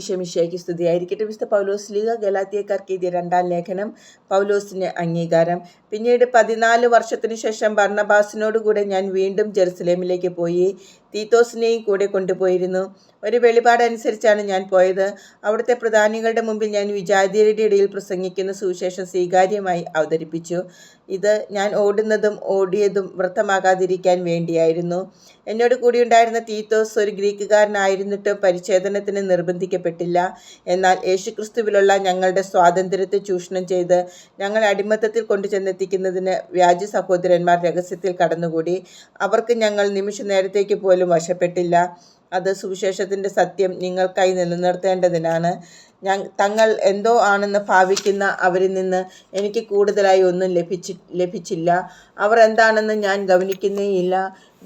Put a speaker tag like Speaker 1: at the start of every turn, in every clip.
Speaker 1: ഈശോമിശിഹായ്ക്ക് സ്തുതിയായിരിക്കട്ടെ. വിശുദ്ധ പൗലോസ് ലീഗ ഗലാത്യക്കാർക്ക് എഴുതിയ 2-ാം ലേഖനം. പൗലോസിന് അംഗീകാരം. പിന്നീട് 14 വർഷത്തിനു ശേഷം ബർന്നബാസിനോടുകൂടെ ഞാൻ വീണ്ടും ജെറുസലേമിലേക്ക് പോയി. തീത്തോസിനെയും കൂടെ കൊണ്ടുപോയിരുന്നു. ഒരു വെളിപാടനുസരിച്ചാണ് ഞാൻ പോയത്. അവിടുത്തെ പ്രധാനികളുടെ മുമ്പിൽ ഞാൻ വിജാതിയരുടെ ഇടയിൽ പ്രസംഗിക്കുന്ന സുവിശേഷം സ്വീകാര്യമായി അവതരിപ്പിച്ചു. ഇത് ഞാൻ ഓടിയതും വ്യർത്ഥമാകാതിരിക്കാൻ വേണ്ടിയായിരുന്നു. എന്നോട് കൂടിയുണ്ടായിരുന്ന തീത്തോസ് ഒരു ഗ്രീക്കുകാരനായിരുന്നിട്ടും പരിച്ഛേദനത്തിന് നിർബന്ധിക്കപ്പെട്ടില്ല. എന്നാൽ യേശുക്രിസ്തുവിലുള്ള ഞങ്ങളുടെ സ്വാതന്ത്ര്യത്തെ ചൂഷണം ചെയ്ത് ഞങ്ങളെ അടിമത്തത്തിൽ കൊണ്ടുചെന്നെത്തിക്കുന്നതിന് വ്യാജ സഹോദരന്മാർ രഹസ്യത്തിൽ കടന്നുകൂടി. അവർക്ക് ഞങ്ങൾ നിമിഷ നേരത്തേക്ക് പോലും വശപ്പെട്ടില്ല. അത് സുവിശേഷത്തിൻ്റെ സത്യം നിങ്ങൾക്കായി നിലനിർത്തേണ്ടതിനാണ്. തങ്ങൾ എന്തോ ആണെന്ന് ഭാവിക്കുന്ന അവരിൽ നിന്ന് എനിക്ക് കൂടുതലായി ഒന്നും ലഭിച്ചില്ല. അവർ എന്താണെന്ന് ഞാൻ ഗവനിക്കുന്നേയില്ല.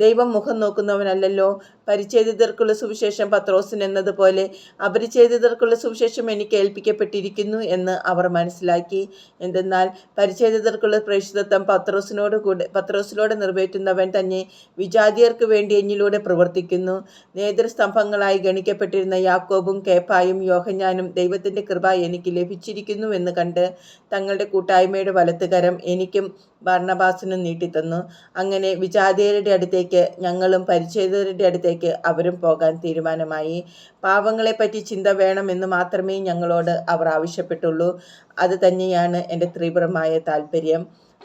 Speaker 1: ദൈവം മുഖം നോക്കുന്നവനല്ലല്ലോ. പരിച്ഛേദിതർക്കുള്ള സുവിശേഷം പത്രോസിന് എന്നതുപോലെ അപരിച്ഛേദിതർക്കുള്ള സുവിശേഷം എനിക്ക് ഏൽപ്പിക്കപ്പെട്ടിരിക്കുന്നു എന്ന് അവർ മനസ്സിലാക്കി. എന്തെന്നാൽ പരിച്ഛേദിതർക്കുള്ള പ്രേക്ഷിതത്വം പത്രോസിലൂടെ നിറവേറ്റുന്നവൻ തന്നെ വിജാതിയർക്ക് വേണ്ടി എന്നിലൂടെ പ്രവർത്തിക്കുന്നു. നേതൃസ്തംഭങ്ങളായി ഗണിക്കപ്പെട്ടിരുന്ന യാക്കോബും കേഫായും യോഹന്നാനും ദൈവത്തിൻ്റെ കൃപ എനിക്ക് ലഭിച്ചിരിക്കുന്നുവെന്ന് കണ്ട് തങ്ങളുടെ കൂട്ടായ്മയുടെ വലത്തുകരം എനിക്കും ബർന്നബാസിനും നീട്ടിത്തന്നു. അങ്ങനെ വിജാതിയരുടെ അടുത്തേക്ക് ഞങ്ങളും പരിച്ഛേദിതരുടെ അടുത്തേക്ക് അവരും പോകാൻ തീരുമാനമായി. പാവങ്ങളെപ്പറ്റി ചിന്ത വേണമെന്ന് മാത്രമേ ഞങ്ങളോട് അവർ ആവശ്യപ്പെട്ടുള്ളൂ. അത് തന്നെയാണ് എൻ്റെ തീവ്രമായ താല്പര്യം.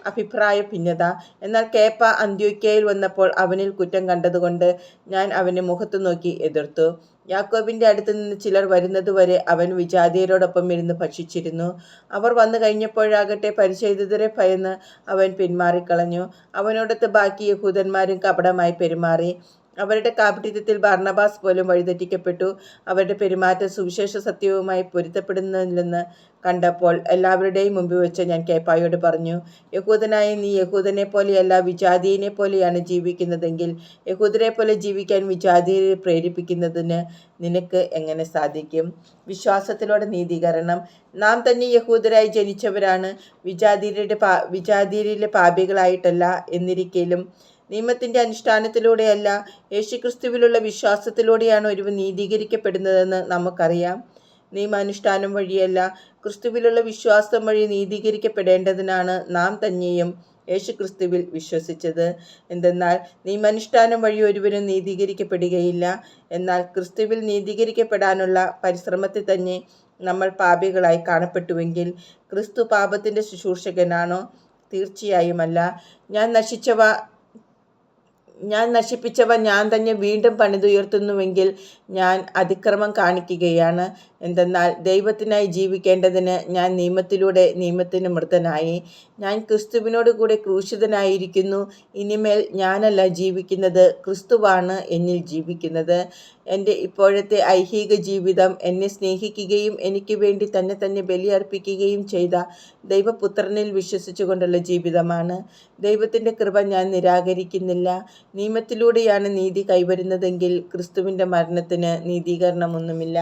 Speaker 1: അഭിപ്രായ ഭിന്നത. എന്നാൽ കേഫ അന്ത്യോക്യയിൽ വന്നപ്പോൾ അവനിൽ കുറ്റം കണ്ടതുകൊണ്ട് ഞാൻ അവനെ മുഖത്തു നോക്കി എതിർത്തു. യാക്കോബിൻ്റെ അടുത്ത് നിന്ന് ചിലർ വരുന്നതുവരെ അവൻ വിജാതിയരോടൊപ്പം ഇരുന്ന് ഭക്ഷിച്ചിരുന്നു. അവർ വന്നു കഴിഞ്ഞപ്പോഴാകട്ടെ പരിച്ഛേദിതരെ ഭയന്ന് അവൻ പിന്മാറിക്കളഞ്ഞു. അവനോടൊത്ത് ബാക്കി യഹൂദന്മാരും കപടമായി പെരുമാറി. അവരുടെ കാപട്യത്തിൽ ബർന്നബാസ് പോലും വഴിതെറ്റിക്കപ്പെട്ടു. അവരുടെ പെരുമാറ്റം സുവിശേഷ സത്യവുമായി പൊരുത്തപ്പെടുന്നില്ലെന്ന് കണ്ടപ്പോൾ എല്ലാവരുടെയും മുമ്പിൽ വെച്ച് ഞാൻ കേഫായോട് പറഞ്ഞു, യഹൂദനായ നീ യഹൂദനെ പോലെയല്ല വിജാതിയനെ പോലെയാണ് ജീവിക്കുന്നതെങ്കിൽ യഹൂദരെ പോലെ ജീവിക്കാൻ വിജാതിയരെ പ്രേരിപ്പിക്കുന്നതിന് നിനക്ക് എങ്ങനെ സാധിക്കും? വിശ്വാസത്തിലൂടെ നീതീകരണം. നാം തന്നെ യഹൂദരായി ജനിച്ചവരാണ്, വിജാതിയരിലെ പാപികളായിട്ടല്ല. എന്നിരിക്കലും നിയമത്തിൻ്റെ അനുഷ്ഠാനത്തിലൂടെയല്ല, യേശുക്രിസ്തുവിലുള്ള വിശ്വാസത്തിലൂടെയാണ് ഒരുവൻ നീതീകരിക്കപ്പെടുന്നതെന്ന് നമുക്കറിയാം. നിയമാനുഷ്ഠാനം വഴിയല്ല, ക്രിസ്തുവിലുള്ള വിശ്വാസം വഴി നീതീകരിക്കപ്പെടേണ്ടതിനാണ് നാം തന്നെയും യേശുക്രിസ്തുവിൽ വിശ്വസിച്ചത്. എന്തെന്നാൽ നിയമാനുഷ്ഠാനം വഴി ഒരുവനും നീതീകരിക്കപ്പെടുകയില്ല. എന്നാൽ ക്രിസ്തുവിൽ നീതീകരിക്കപ്പെടാനുള്ള പരിശ്രമത്തിൽ തന്നെ നമ്മൾ പാപികളായി കാണപ്പെട്ടുവെങ്കിൽ ക്രിസ്തു പാപത്തിൻ്റെ ശുശ്രൂഷകനാണോ? തീർച്ചയായുമല്ല. ഞാൻ നശിപ്പിച്ചവ ഞാൻ തന്നെ വീണ്ടും പണിതുയർത്തുന്നുവെങ്കിൽ ഞാൻ അതിക്രമം കാണിക്കുകയാണ്. എന്തെന്നാൽ ദൈവത്തിനായി ജീവിക്കേണ്ടതിന് ഞാൻ നിയമത്തിന് മൃതനായി. ഞാൻ ക്രിസ്തുവിനോട് കൂടെ ക്രൂശിതനായിരിക്കുന്നു. ഇനിമേൽ ഞാനല്ല ജീവിക്കുന്നത്, ക്രിസ്തുവാണ് എന്നിൽ ജീവിക്കുന്നത്. എൻ്റെ ഇപ്പോഴത്തെ ഐഹിക ജീവിതം എന്നെ സ്നേഹിക്കുകയും എനിക്ക് വേണ്ടി തന്നെ ബലിയർപ്പിക്കുകയും ചെയ്ത ദൈവപുത്രനിൽ വിശ്വസിച്ചുകൊണ്ടുള്ള ജീവിതമാണ്. ദൈവത്തിൻ്റെ കൃപ ഞാൻ നിരാകരിക്കുന്നില്ല. നിയമത്തിലൂടെയാണ് നീതി കൈവരുന്നതെങ്കിൽ ക്രിസ്തുവിൻ്റെ മരണത്തിന് നീതീകരണമൊന്നുമില്ല.